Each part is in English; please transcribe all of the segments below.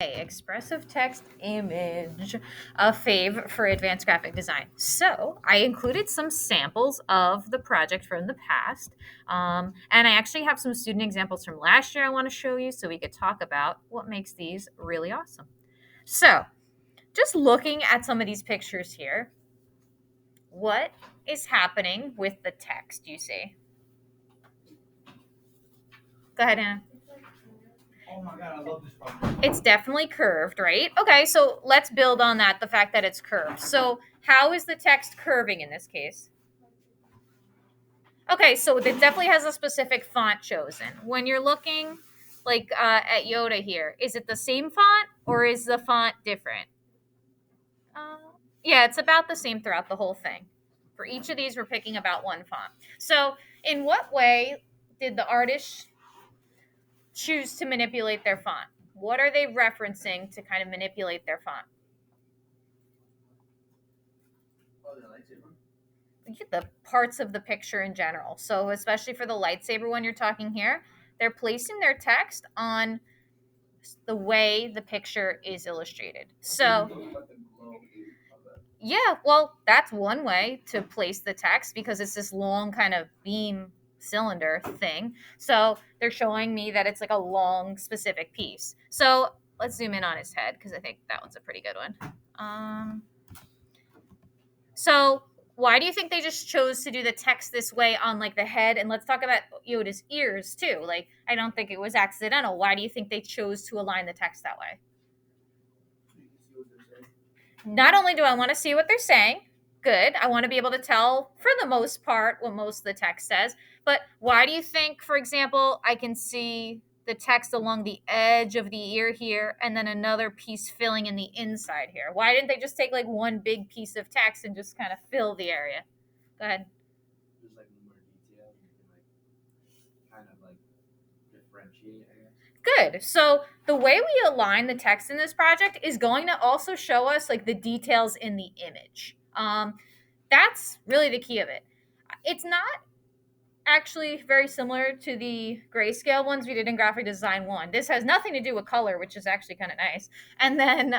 Expressive text image, a fave for advanced graphic design. So I included some samples of the project from the past. And I actually have some student examples from last year I want to show you so we could talk about what makes these really awesome. So just looking at some of these pictures here, what is happening with the text you see? Go ahead, Anna. Oh my god, I love this one. It's definitely curved, right? Okay, so let's build on that, the fact that it's curved. So, how is the text curving in this case? Okay, so it definitely has a specific font chosen. When you're looking like at Yoda here, is it the same font or is the font different? Uh, yeah, it's about the same throughout the whole thing. For each of these, we're picking about one font. So, in what way did the artist choose to manipulate their font? What are they referencing to kind of manipulate their font? Oh, the lightsaber? The parts of the picture in general. So, especially for the lightsaber one you're talking here, they're placing their text on the way the picture is illustrated. So, yeah, well, that's one way to place the text because it's this long kind of beam cylinder thing. So, they're showing me that it's like a long specific piece. So, let's zoom in on his head because I think that one's a pretty good one. So why do you think they just chose to do the text this way on like the head? And let's talk about Yoda's ears too. Like I don't think it was accidental. Why do you think they chose to align the text that way? Not only do I want to see what they're saying, good. I want to be able to tell for the most part what most of the text says. But why do you think, for example, I can see the text along the edge of the ear here and then another piece filling in the inside here? Why didn't they just take like one big piece of text and just kind of fill the area? Go ahead. There's like more detail. You can like kind of like differentiate, I guess. Good. So the way we align the text in this project is going to also show us like the details in the image. That's really the key of it. It's not actually very similar to the grayscale ones we did in graphic design one. This has nothing to do with color, which is actually kind of nice. And then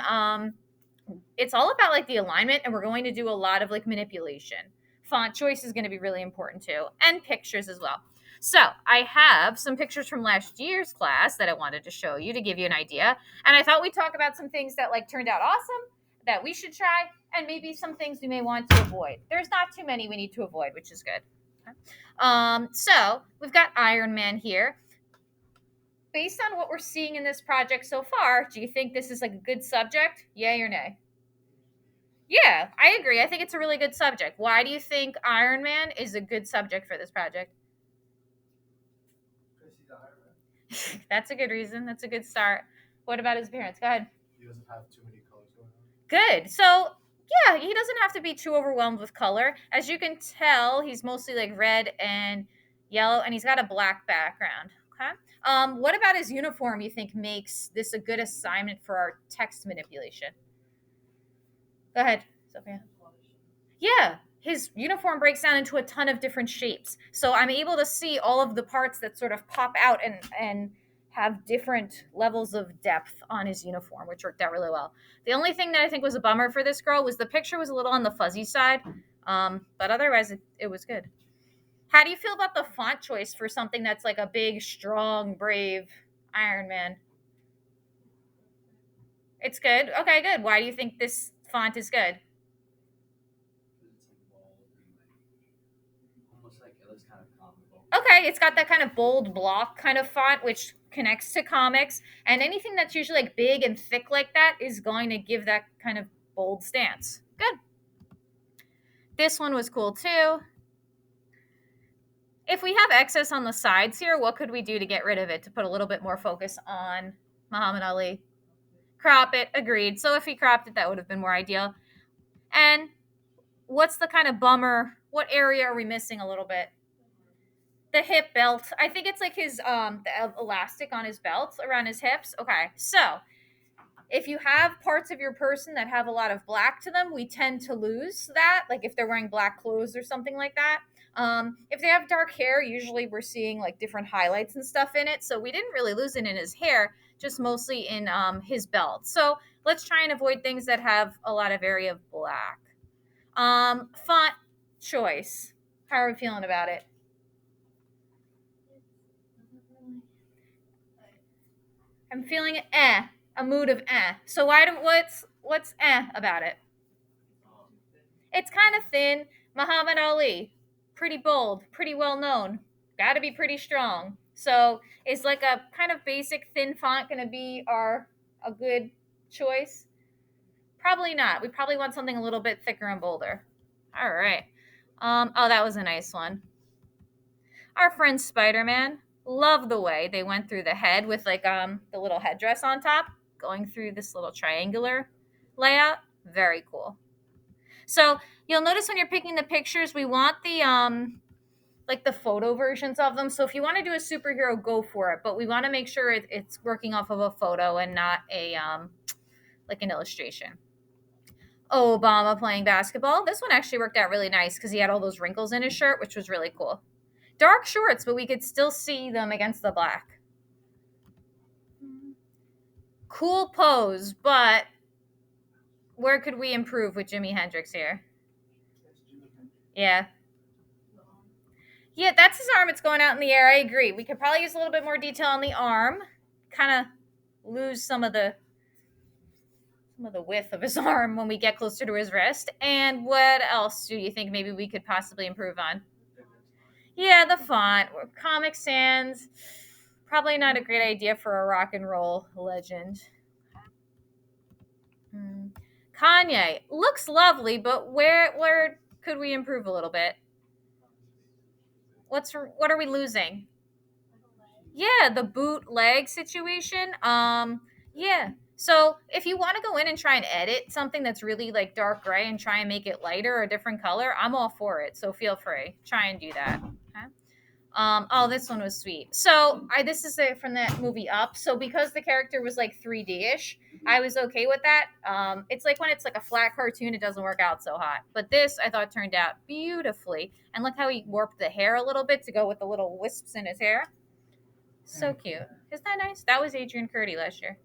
it's all about like the alignment, and we're going to do a lot of like manipulation. Font choice is going to be really important too, and pictures as well. So I have some pictures from last year's class that I wanted to show you to give you an idea. And I thought we'd talk about some things that like turned out awesome that we should try, and maybe some things we may want to avoid. There's not too many we need to avoid, which is good. So we've got Iron Man here. Based on what we're seeing in this project so far, do you think this is like a good subject? Yay or nay? Yeah, I agree. I think it's a really good subject. Why do you think Iron Man is a good subject for this project? Because he's Iron Man. That's a good reason. That's a good start. What about his appearance? Go ahead. He doesn't have too many colors going on. Good. So, yeah, he doesn't have to be too overwhelmed with color. As you can tell, he's mostly like red and yellow, and he's got a black background. Okay. What about his uniform you think makes this a good assignment for our text manipulation? Go ahead, Sophia. Yeah, his uniform breaks down into a ton of different shapes. So I'm able to see all of the parts that sort of pop out and have different levels of depth on his uniform, which worked out really well. The only thing that I think was a bummer for this girl was the picture was a little on the fuzzy side, but otherwise it was good. How do you feel about the font choice for something that's like a big, strong, brave Iron Man? It's good. Okay, good. Why do you think this font is good? It's like bold and like almost like it looks kind of comical. Okay, it's got that kind of bold block kind of font, which connects to comics. And anything that's usually like big and thick like that is going to give that kind of bold stance. Good. This one was cool too. If we have excess on the sides here, what could we do to get rid of it to put a little bit more focus on Muhammad Ali? Crop it, agreed. So if he cropped it, that would have been more ideal. And what's the kind of bummer? What area are we missing a little bit? The hip belt. I think it's like his the elastic on his belt around his hips. Okay. So, if you have parts of your person that have a lot of black to them, we tend to lose that. Like if they're wearing black clothes or something like that. If they have dark hair, usually we're seeing like different highlights and stuff in it. So we didn't really lose it in his hair, just mostly in his belt. So let's try and avoid things that have a lot of area of black. Font choice. How are we feeling about it? I'm feeling a mood of eh. So what's about it? It's kind of thin. Muhammad Ali, pretty bold, pretty well known. Got to be pretty strong. So is like a kind of basic thin font going to be a good choice? Probably not. We probably want something a little bit thicker and bolder. All right. Oh, that was a nice one. Our friend Spider Man. Love the way they went through the head with like the little headdress on top, going through this little triangular layout. Very cool. So you'll notice when you're picking the pictures, we want the like the photo versions of them. So if you want to do a superhero, go for it. But we want to make sure it's working off of a photo and not a like an illustration. Obama playing basketball. This one actually worked out really nice because he had all those wrinkles in his shirt, which was really cool. Dark shorts, but we could still see them against the black. Cool pose, but where could we improve with Jimi Hendrix here? Yeah. Yeah, that's his arm. It's going out in the air. I agree. We could probably use a little bit more detail on the arm. Kind of lose some of the width of his arm when we get closer to his wrist. And what else do you think maybe we could possibly improve on? Yeah, the font. Comic Sans. Probably not a great idea for a rock and roll legend. Hmm. Kanye looks lovely, but where could we improve a little bit? What are we losing? Yeah, the bootleg situation. Yeah. So if you want to go in and try and edit something that's really like dark gray and try and make it lighter or a different color, I'm all for it. So feel free. Try and do that. Okay. Oh, this one was sweet. So this is it from that movie Up. So because the character was like 3D-ish, I was okay with that. It's like when it's like a flat cartoon, it doesn't work out so hot. But this I thought turned out beautifully. And look how he warped the hair a little bit to go with the little wisps in his hair. So cute. Isn't that nice? That was Adrian Curdy last year.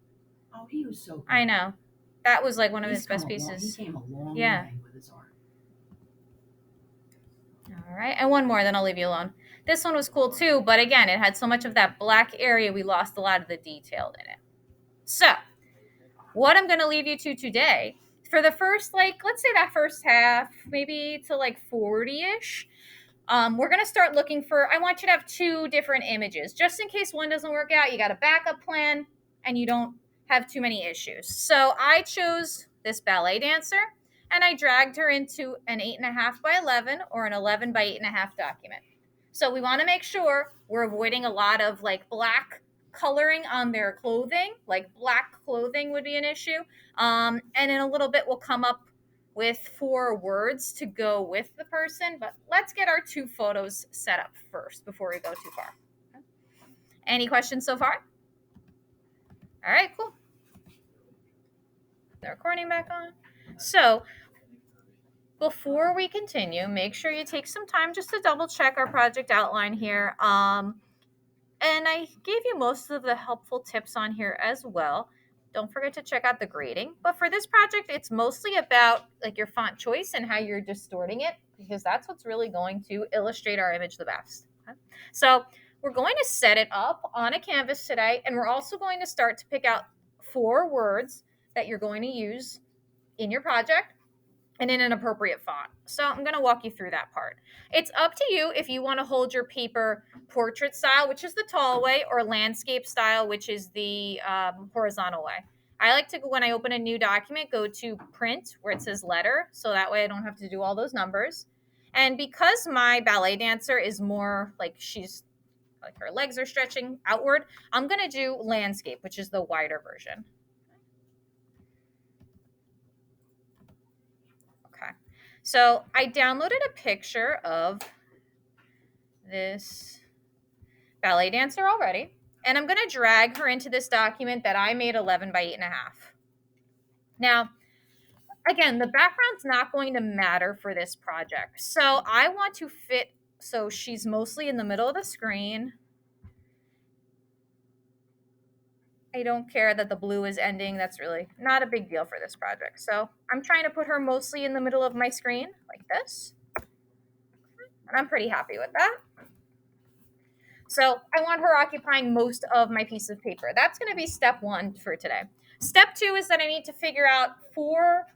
Oh, he was so good. I know. That was like one of He's his best come a long, pieces. he came a long Yeah. way with his art. All right. And one more, then I'll leave you alone. This one was cool too, but again, it had so much of that black area, we lost a lot of the detail in it. So, what I'm going to leave you to today, for the first, like, let's say that first half, maybe to like 40 ish, we're going to start looking for, I want you to have two different images. Just in case one doesn't work out, you got a backup plan and you don't have too many issues. So I chose this ballet dancer and I dragged her into an 8.5 by 11 or an 11 by 8.5 document. So we want to make sure we're avoiding a lot of like black coloring on their clothing, like black clothing would be an issue. And in a little bit, we'll come up with 4 words to go with the person, but let's get our 2 photos set up first before we go too far. Any questions so far? All right, cool. The recording back on. So before we continue, make sure you take some time just to double check our project outline here. And I gave you most of the helpful tips on here as well. Don't forget to check out the grading. But for this project, it's mostly about like your font choice and how you're distorting it, because that's what's really going to illustrate our image the best. Okay? So we're going to set it up on a canvas today, and we're also going to start to pick out 4 words that you're going to use in your project and in an appropriate font. So I'm going to walk you through that part. It's up to you if you want to hold your paper portrait style, which is the tall way, or landscape style, which is the horizontal way. I like to, when I open a new document, go to print where it says letter. So that way I don't have to do all those numbers. And because my ballet dancer is more like she's like her legs are stretching outward, I'm going to do landscape, which is the wider version. Okay. So I downloaded a picture of this ballet dancer already, and I'm going to drag her into this document that I made 11 by 8.5. Now, again, the background's not going to matter for this project. So I want to fit, so she's mostly in the middle of the screen. I don't care that the blue is ending. That's really not a big deal for this project. So I'm trying to put her mostly in the middle of my screen like this. And I'm pretty happy with that. So I want her occupying most of my piece of paper. That's going to be step one for today. Step two is that I need to figure out 4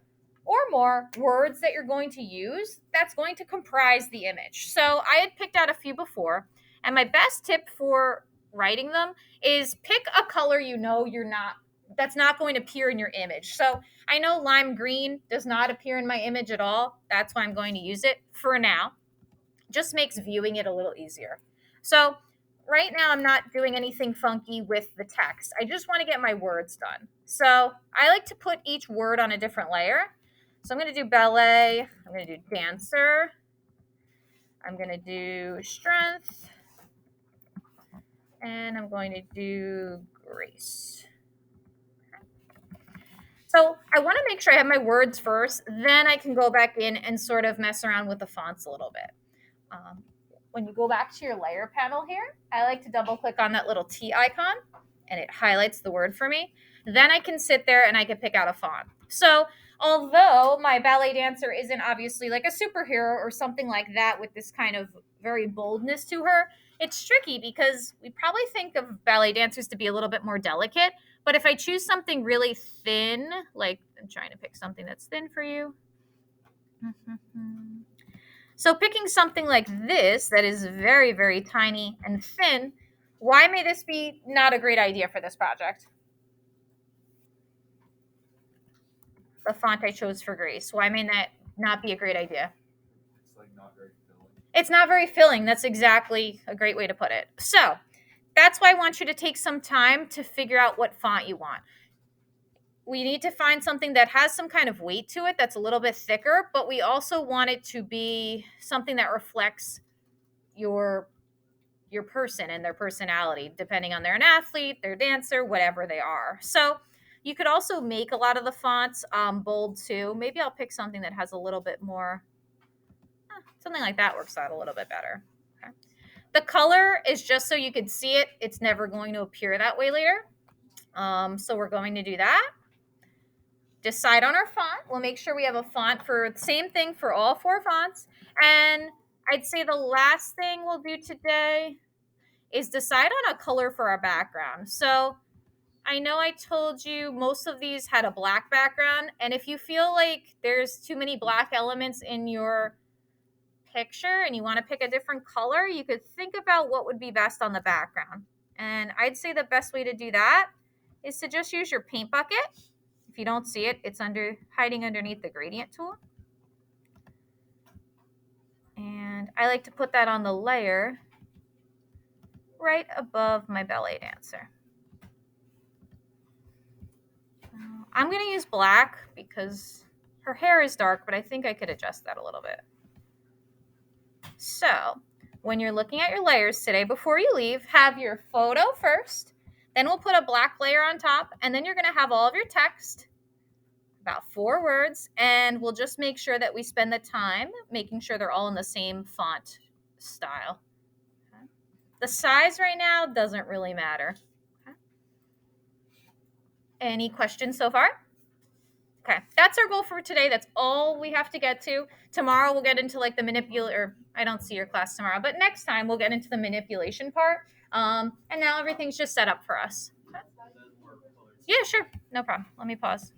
or more words that you're going to use that's going to comprise the image. So I had picked out a few before, and my best tip for writing them is pick a color you know you're not that's not going to appear in your image. So I know lime green does not appear in my image at all. That's why I'm going to use it for now. Just makes viewing it a little easier. So right now I'm not doing anything funky with the text. I just want to get my words done. So I like to put each word on a different layer. So I'm going to do ballet, I'm going to do dancer, I'm going to do strength, and I'm going to do grace. So I want to make sure I have my words first, then I can go back in and sort of mess around with the fonts a little bit. Um, when you go back to your layer panel here, I like to double click on that little T icon and it highlights the word for me. Then I can sit there and I can pick out a font. So although my ballet dancer isn't obviously like a superhero or something like that with this kind of very boldness to her, it's tricky because we probably think of ballet dancers to be a little bit more delicate. But if I choose something really thin, like I'm trying to pick something that's thin for you. So picking something like this that is very, very tiny and thin, why may this be not a great idea for this project? The font I chose for Grace. Why may that not be a great idea? It's like not very filling. It's not very filling. That's exactly a great way to put it. So that's why I want you to take some time to figure out what font you want. We need to find something that has some kind of weight to it that's a little bit thicker, but we also want it to be something that reflects your person and their personality, depending on they're an athlete, their dancer, whatever they are. So you could also make a lot of the fonts bold too. Maybe I'll pick something that has a little bit more, something like that works out a little bit better. Okay. The color is just so you could see it. It's never going to appear that way later. So we're going to do that. Decide on our font. We'll make sure we have a font for the same thing for all 4 fonts. And I'd say the last thing we'll do today is decide on a color for our background. So I know I told you most of these had a black background, and if you feel like there's too many black elements in your picture and you want to pick a different color, you could think about what would be best on the background. And I'd say the best way to do that is to just use your paint bucket. If you don't see it, it's hiding underneath the gradient tool. And I like to put that on the layer right above my ballet dancer. I'm going to use black because her hair is dark, but I think I could adjust that a little bit. So when you're looking at your layers today, before you leave, have your photo first. Then we'll put a black layer on top, and then you're going to have all of your text, about 4 words, and we'll just make sure that we spend the time making sure they're all in the same font style. Okay. The size right now doesn't really matter. Okay. Any questions so far? Okay, that's our goal for today. That's all we have to get to. Tomorrow we'll get into like the manipulator. I don't see your class tomorrow, but next time we'll get into the manipulation part. And now everything's just set up for us. Yeah, sure. No problem. Let me pause.